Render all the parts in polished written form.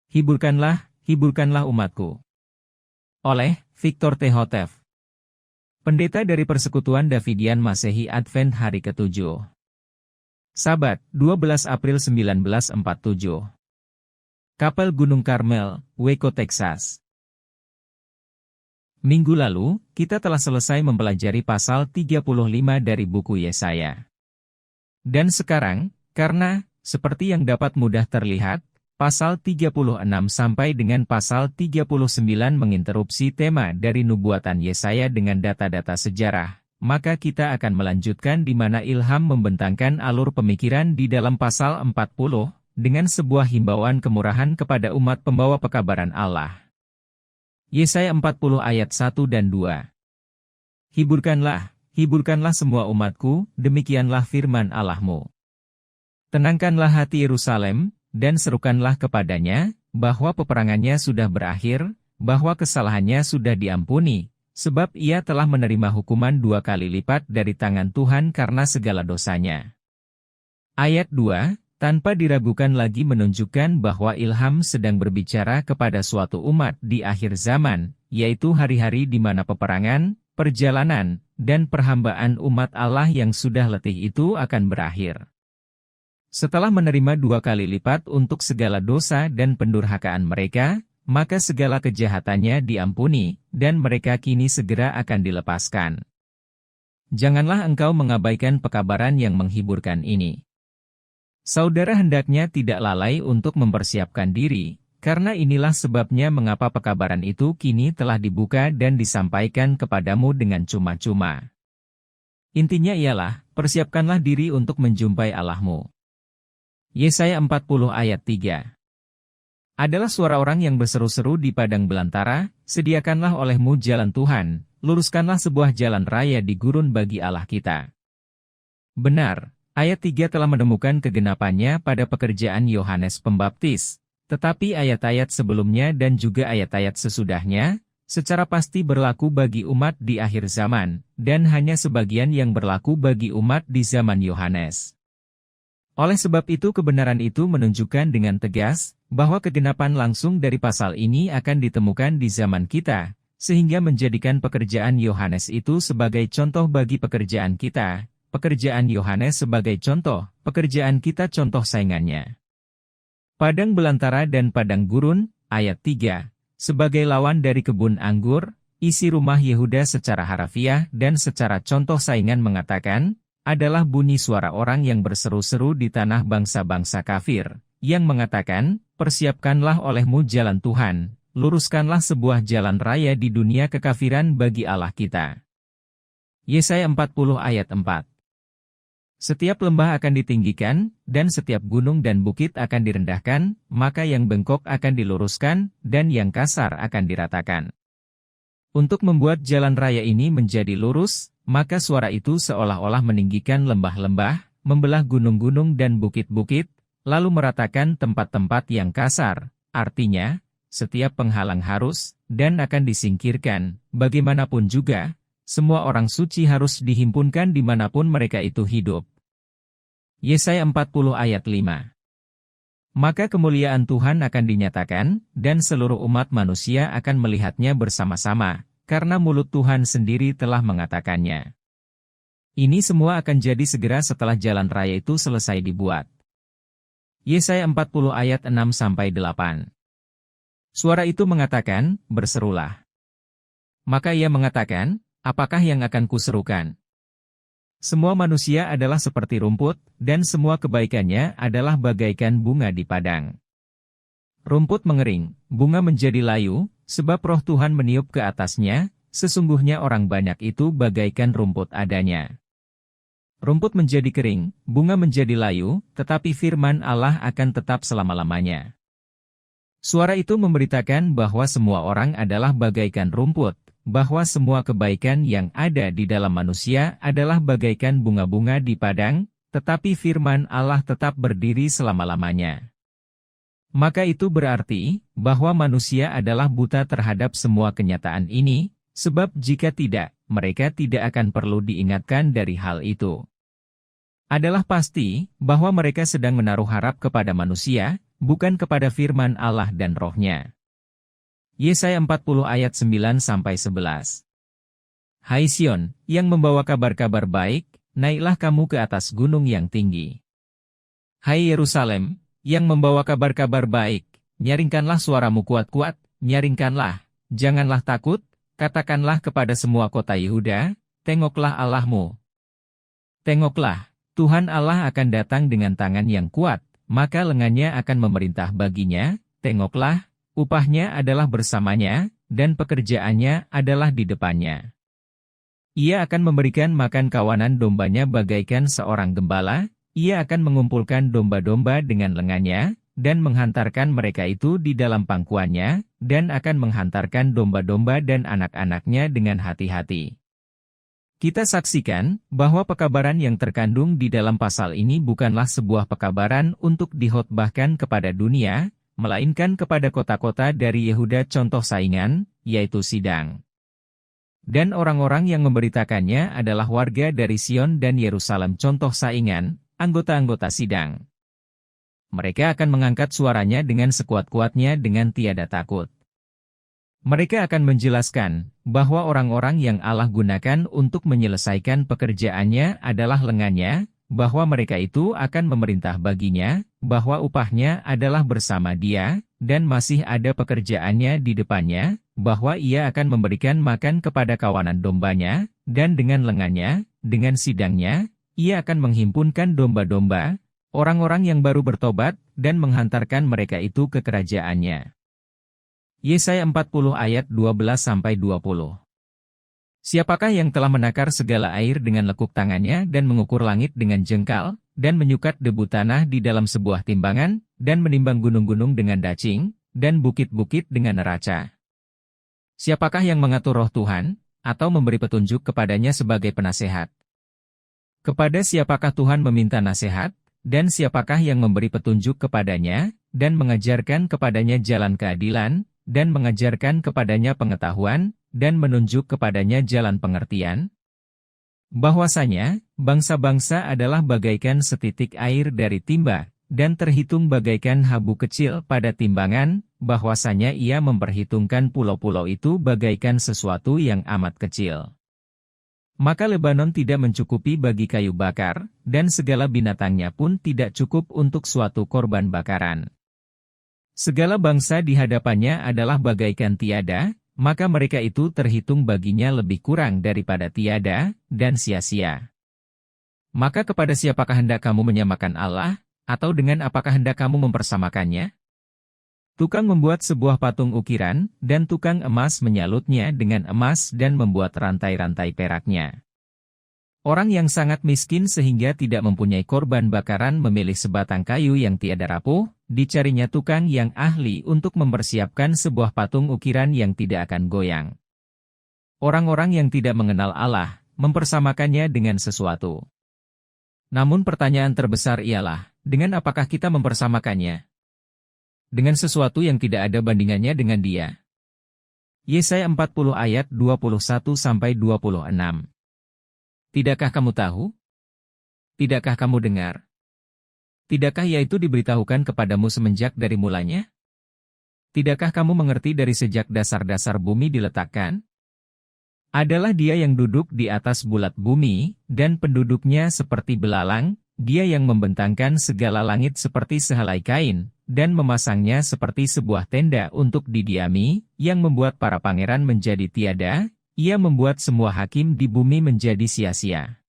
Hiburkanlah, hiburkanlah umatku. Oleh Victor T. Hotef, pendeta dari Persekutuan Davidian Masehi Advent hari ke-7. Sabat, 12 April 1947. Kapel Gunung Karmel, Waco, Texas. Minggu lalu, kita telah selesai mempelajari pasal 35 dari buku Yesaya. Dan sekarang, karena, seperti yang dapat mudah terlihat, pasal 36 sampai dengan pasal 39 menginterupsi tema dari nubuatan Yesaya dengan data-data sejarah, maka kita akan melanjutkan di mana Ilham membentangkan alur pemikiran di dalam pasal 40, dengan sebuah himbauan kemurahan kepada umat pembawa pekabaran Allah. Yesaya 40 ayat 1 dan 2. Hiburkanlah, hiburkanlah semua umatku, demikianlah firman Allahmu. Tenangkanlah hati Yerusalem, dan serukanlah kepadanya, bahwa peperangannya sudah berakhir, bahwa kesalahannya sudah diampuni, sebab ia telah menerima hukuman 2 kali lipat dari tangan Tuhan karena segala dosanya. Ayat 2, tanpa diragukan lagi menunjukkan bahwa Ilham sedang berbicara kepada suatu umat di akhir zaman, yaitu hari-hari di mana peperangan, perjalanan, dan perhambaan umat Allah yang sudah letih itu akan berakhir. Setelah menerima 2 kali lipat untuk segala dosa dan pendurhakaan mereka, maka segala kejahatannya diampuni, dan mereka kini segera akan dilepaskan. Janganlah engkau mengabaikan pekabaran yang menghiburkan ini. Saudara hendaknya tidak lalai untuk mempersiapkan diri, karena inilah sebabnya mengapa pekabaran itu kini telah dibuka dan disampaikan kepadamu dengan cuma-cuma. Intinya ialah, persiapkanlah diri untuk menjumpai Allahmu. Yesaya 40 ayat 3. Adalah suara orang yang berseru-seru di padang belantara, sediakanlah olehmu jalan Tuhan, luruskanlah sebuah jalan raya di gurun bagi Allah kita. Benar, ayat 3 telah menemukan kegenapannya pada pekerjaan Yohanes Pembaptis, tetapi ayat-ayat sebelumnya dan juga ayat-ayat sesudahnya, secara pasti berlaku bagi umat di akhir zaman, dan hanya sebagian yang berlaku bagi umat di zaman Yohanes. Oleh sebab itu kebenaran itu menunjukkan dengan tegas, bahwa kegenapan langsung dari pasal ini akan ditemukan di zaman kita, sehingga menjadikan pekerjaan Yohanes itu sebagai contoh bagi pekerjaan kita, pekerjaan Yohanes sebagai contoh, pekerjaan kita contoh saingannya. Padang belantara dan padang gurun, ayat 3, sebagai lawan dari kebun anggur, isi rumah Yehuda secara harafiah dan secara contoh saingan mengatakan, adalah bunyi suara orang yang berseru-seru di tanah bangsa-bangsa kafir, yang mengatakan, persiapkanlah olehmu jalan Tuhan, luruskanlah sebuah jalan raya di dunia kekafiran bagi Allah kita. Yesaya 40 ayat 4. Setiap lembah akan ditinggikan, dan setiap gunung dan bukit akan direndahkan, maka yang bengkok akan diluruskan, dan yang kasar akan diratakan. Untuk membuat jalan raya ini menjadi lurus, maka suara itu seolah-olah meninggikan lembah-lembah, membelah gunung-gunung dan bukit-bukit, lalu meratakan tempat-tempat yang kasar, artinya, setiap penghalang harus, dan akan disingkirkan, bagaimanapun juga, semua orang suci harus dihimpunkan dimanapun mereka itu hidup. Yesaya 40 ayat 5. Maka kemuliaan Tuhan akan dinyatakan, dan seluruh umat manusia akan melihatnya bersama-sama, karena mulut Tuhan sendiri telah mengatakannya. Ini semua akan jadi segera setelah jalan raya itu selesai dibuat. Yesaya 40 ayat 6-8. Suara itu mengatakan, berserulah. Maka ia mengatakan, apakah yang akan kuserukan? Semua manusia adalah seperti rumput, dan semua kebaikannya adalah bagaikan bunga di padang. Rumput mengering, bunga menjadi layu, sebab roh Tuhan meniup ke atasnya, sesungguhnya orang banyak itu bagaikan rumput adanya. Rumput menjadi kering, bunga menjadi layu, tetapi firman Allah akan tetap selama-lamanya. Suara itu memberitakan bahwa semua orang adalah bagaikan rumput, bahwa semua kebaikan yang ada di dalam manusia adalah bagaikan bunga-bunga di padang, tetapi firman Allah tetap berdiri selama-lamanya. Maka itu berarti, bahwa manusia adalah buta terhadap semua kenyataan ini, sebab jika tidak, mereka tidak akan perlu diingatkan dari hal itu. Adalah pasti, bahwa mereka sedang menaruh harap kepada manusia, bukan kepada firman Allah dan rohnya. Yesaya 40 ayat 9-11. Hai Sion, yang membawa kabar-kabar baik, naiklah kamu ke atas gunung yang tinggi. Hai Yerusalem, yang membawa kabar-kabar baik, nyaringkanlah suaramu kuat-kuat, nyaringkanlah, janganlah takut, katakanlah kepada semua kota Yehuda, tengoklah Allahmu. Tengoklah, Tuhan Allah akan datang dengan tangan yang kuat, maka lengannya akan memerintah baginya, tengoklah, upahnya adalah bersamanya, dan pekerjaannya adalah di depannya. Ia akan memberikan makan kawanan dombanya bagaikan seorang gembala, ia akan mengumpulkan domba-domba dengan lengannya, dan menghantarkan mereka itu di dalam pangkuannya, dan akan menghantarkan domba-domba dan anak-anaknya dengan hati-hati. Kita saksikan bahwa pekabaran yang terkandung di dalam pasal ini bukanlah sebuah pekabaran untuk dihotbahkan kepada dunia, melainkan kepada kota-kota dari Yehuda contoh saingan, yaitu Sidang. Dan orang-orang yang memberitakannya adalah warga dari Sion dan Yerusalem contoh saingan, anggota-anggota Sidang. Mereka akan mengangkat suaranya dengan sekuat-kuatnya dengan tiada takut. Mereka akan menjelaskan bahwa orang-orang yang Allah gunakan untuk menyelesaikan pekerjaannya adalah lengannya, bahwa mereka itu akan memerintah baginya, bahwa upahnya adalah bersama dia, dan masih ada pekerjaannya di depannya, bahwa ia akan memberikan makan kepada kawanan dombanya, dan dengan lengannya, dengan sidangnya, ia akan menghimpunkan domba-domba, orang-orang yang baru bertobat, dan menghantarkan mereka itu ke kerajaannya. Yesaya 40 ayat 12-20. Siapakah yang telah menakar segala air dengan lekuk tangannya dan mengukur langit dengan jengkal, dan menyukat debu tanah di dalam sebuah timbangan, dan menimbang gunung-gunung dengan dacing, dan bukit-bukit dengan neraca? Siapakah yang mengatur roh Tuhan, atau memberi petunjuk kepadanya sebagai penasehat? Kepada siapakah Tuhan meminta nasihat, dan siapakah yang memberi petunjuk kepadanya, dan mengajarkan kepadanya jalan keadilan, dan mengajarkan kepadanya pengetahuan, dan menunjuk kepadanya jalan pengertian? Bahwasanya, bangsa-bangsa adalah bagaikan setitik air dari timba, dan terhitung bagaikan habu kecil pada timbangan, bahwasanya ia memperhitungkan pulau-pulau itu bagaikan sesuatu yang amat kecil. Maka Lebanon tidak mencukupi bagi kayu bakar, dan segala binatangnya pun tidak cukup untuk suatu korban bakaran. Segala bangsa di hadapannya adalah bagaikan tiada, maka mereka itu terhitung baginya lebih kurang daripada tiada, dan sia-sia. Maka kepada siapakah hendak kamu menyamakan Allah, atau dengan apakah hendak kamu mempersamakannya? Tukang membuat sebuah patung ukiran, dan tukang emas menyalutnya dengan emas dan membuat rantai-rantai peraknya. Orang yang sangat miskin sehingga tidak mempunyai korban bakaran memilih sebatang kayu yang tiada rapuh, dicarinya tukang yang ahli untuk mempersiapkan sebuah patung ukiran yang tidak akan goyang. Orang-orang yang tidak mengenal Allah, mempersamakannya dengan sesuatu. Namun pertanyaan terbesar ialah, dengan apakah kita mempersamakannya? Dengan sesuatu yang tidak ada bandingannya dengan Dia. Yesaya 40 ayat 21-26. Tidakkah kamu tahu? Tidakkah kamu dengar? Tidakkah yaitu diberitahukan kepadamu semenjak dari mulanya? Tidakkah kamu mengerti dari sejak dasar-dasar bumi diletakkan? Adalah Dia yang duduk di atas bulat bumi, dan penduduknya seperti belalang, Dia yang membentangkan segala langit seperti sehelai kain, dan memasangnya seperti sebuah tenda untuk didiami, yang membuat para pangeran menjadi tiada, Ia membuat semua hakim di bumi menjadi sia-sia.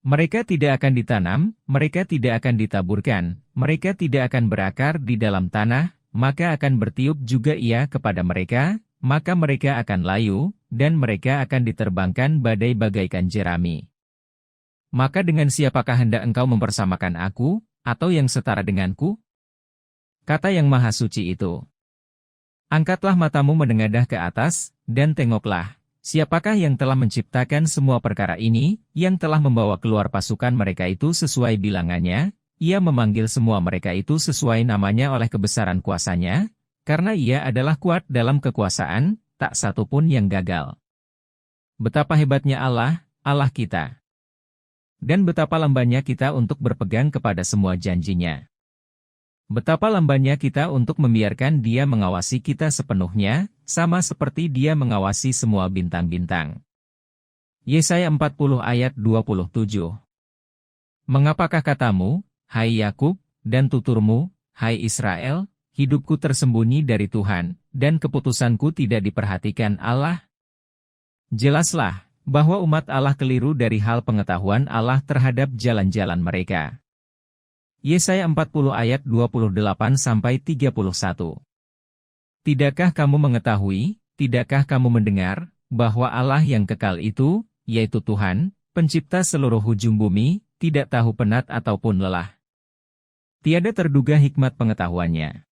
Mereka tidak akan ditanam, mereka tidak akan ditaburkan, mereka tidak akan berakar di dalam tanah, maka akan bertiup juga Ia kepada mereka, maka mereka akan layu, dan mereka akan diterbangkan badai bagaikan jerami. Maka dengan siapakah hendak engkau mempersamakan aku, atau yang setara denganku? Kata Yang Maha Suci itu. Angkatlah matamu menengadah ke atas, dan tengoklah. Siapakah yang telah menciptakan semua perkara ini, yang telah membawa keluar pasukan mereka itu sesuai bilangannya, Ia memanggil semua mereka itu sesuai namanya oleh kebesaran kuasanya, karena Ia adalah kuat dalam kekuasaan, tak satu pun yang gagal. Betapa hebatnya Allah, Allah kita. Dan betapa lambannya kita untuk berpegang kepada semua janjinya. Betapa lambannya kita untuk membiarkan Dia mengawasi kita sepenuhnya, sama seperti Dia mengawasi semua bintang-bintang. Yesaya 40 ayat 27. Mengapakah katamu, hai Yakub, dan tuturmu, hai Israel, hidupku tersembunyi dari Tuhan, dan keputusanku tidak diperhatikan Allah? Jelaslah, bahwa umat Allah keliru dari hal pengetahuan Allah terhadap jalan-jalan mereka. Yesaya 40 ayat 28-31. Tidakkah kamu mengetahui, tidakkah kamu mendengar, bahwa Allah yang kekal itu, yaitu Tuhan, pencipta seluruh ujung bumi, tidak tahu penat ataupun lelah. Tiada terduga hikmat pengetahuannya.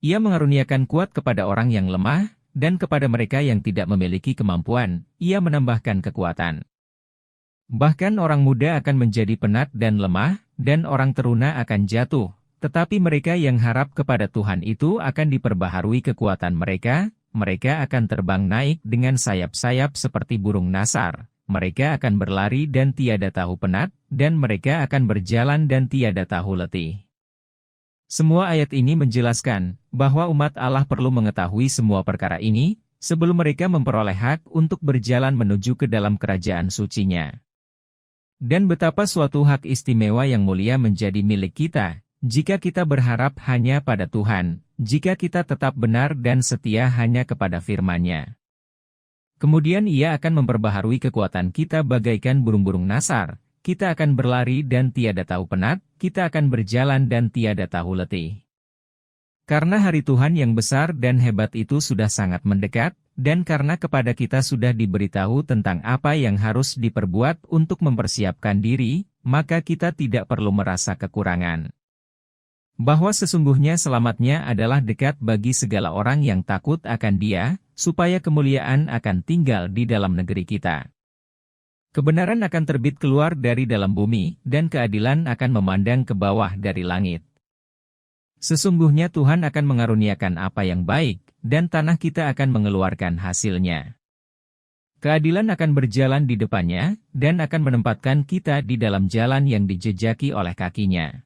Ia mengaruniakan kuat kepada orang yang lemah, dan kepada mereka yang tidak memiliki kemampuan, Ia menambahkan kekuatan. Bahkan orang muda akan menjadi penat dan lemah, dan orang teruna akan jatuh, tetapi mereka yang harap kepada Tuhan itu akan diperbaharui kekuatan mereka akan terbang naik dengan sayap-sayap seperti burung nasar, mereka akan berlari dan tiada tahu penat, dan mereka akan berjalan dan tiada tahu letih. Semua ayat ini menjelaskan bahwa umat Allah perlu mengetahui semua perkara ini, sebelum mereka memperoleh hak untuk berjalan menuju ke dalam kerajaan suci-Nya. Dan betapa suatu hak istimewa yang mulia menjadi milik kita, jika kita berharap hanya pada Tuhan, jika kita tetap benar dan setia hanya kepada firman-Nya. Kemudian Ia akan memperbaharui kekuatan kita bagaikan burung-burung nasar. Kita akan berlari dan tiada tahu penat, kita akan berjalan dan tiada tahu letih. Karena hari Tuhan yang besar dan hebat itu sudah sangat mendekat, dan karena kepada kita sudah diberitahu tentang apa yang harus diperbuat untuk mempersiapkan diri, maka kita tidak perlu merasa kekurangan. Bahwa sesungguhnya selamatnya adalah dekat bagi segala orang yang takut akan Dia, supaya kemuliaan akan tinggal di dalam negeri kita. Kebenaran akan terbit keluar dari dalam bumi, dan keadilan akan memandang ke bawah dari langit. Sesungguhnya Tuhan akan mengaruniakan apa yang baik, dan tanah kita akan mengeluarkan hasilnya. Keadilan akan berjalan di depannya, dan akan menempatkan kita di dalam jalan yang dijejaki oleh kaki-Nya.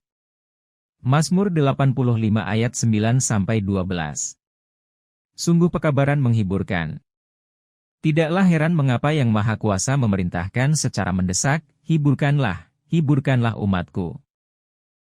Mazmur 85 ayat 9-12. Sungguh pekabaran menghiburkan. Tidaklah heran mengapa Yang Maha Kuasa memerintahkan secara mendesak, hiburkanlah umatku.